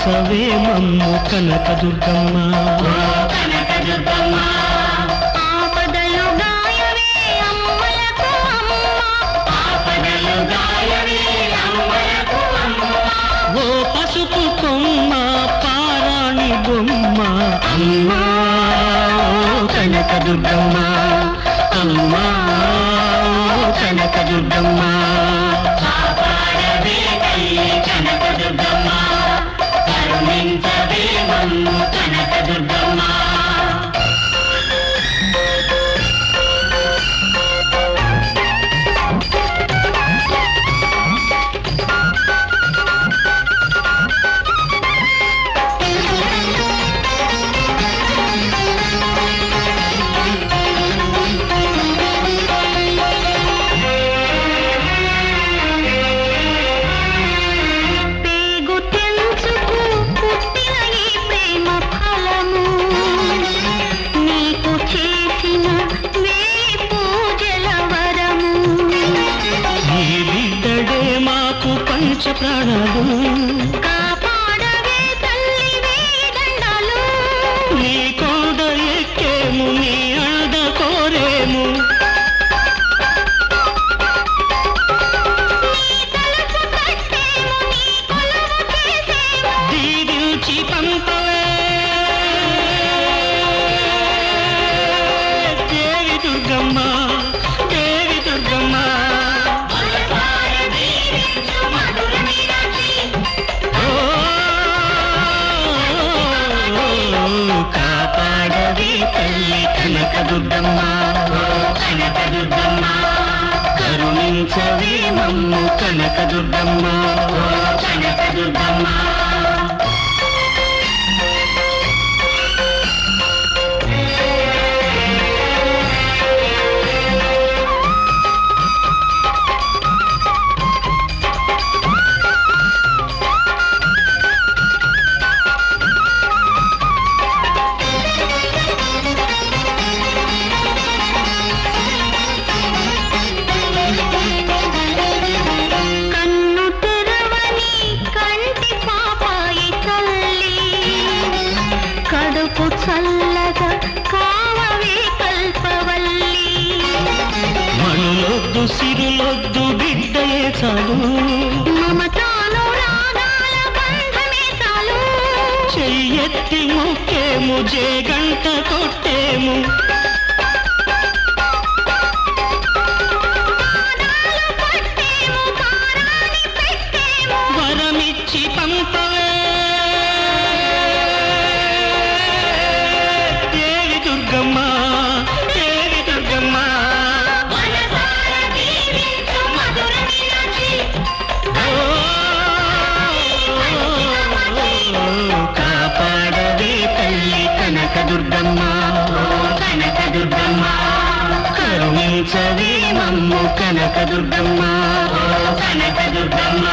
కరుణించవే మమ్ము కనకదుర్గమ్మ. ఆపదలు గాయవే అమ్మలకు అమ్మ. ఓ పసుపు కొమ్మ పారాణి బొమ్మ అమ్మా ఓ కనకదుర్గమ్మ, అమ్మా ఓ కనకదుర్గమ్మ. కాపాడవే తల్లి కనకదుర్గమ్మ, కరుణించవే మమ్ము కనకదుర్గమ్మ. ప్రాణాలు కాపాడవే తల్లి వేదండాలు. నీ కోడ ఎక్కేము నీ ఆడ కోరేము. దీవించి పంపవే దేవి దుర్గమ్మ, దేవి దుర్గమ్మ. కాపాడవే తల్లి కనకదుర్గమ్మ, కనకదుర్గమ్మ. కరుణించవే మమ్ము కనకదుర్గమ్మ, కనకదుర్గమ్మ. చల్లగా కావవే కల్పవల్లి. మనులొద్దు సిరులొద్దు బిడ్డయే చాలు, మమతాను రాగాల బంధమే చాలు. చెయ్యెత్తి మొక్కేము జేగంట కొట్టేము. వరమిచ్చి పంపవే దేవి దుర్గమ్మ, దేవి దుర్గమ్మ. కాపాడవే తల్లి కనకదుర్గమ్మ, కనకదుర్గమ్మ. కరుణించవే మమ్ము కనకదుర్గమ్మ, కనకదుర్గమ్మ.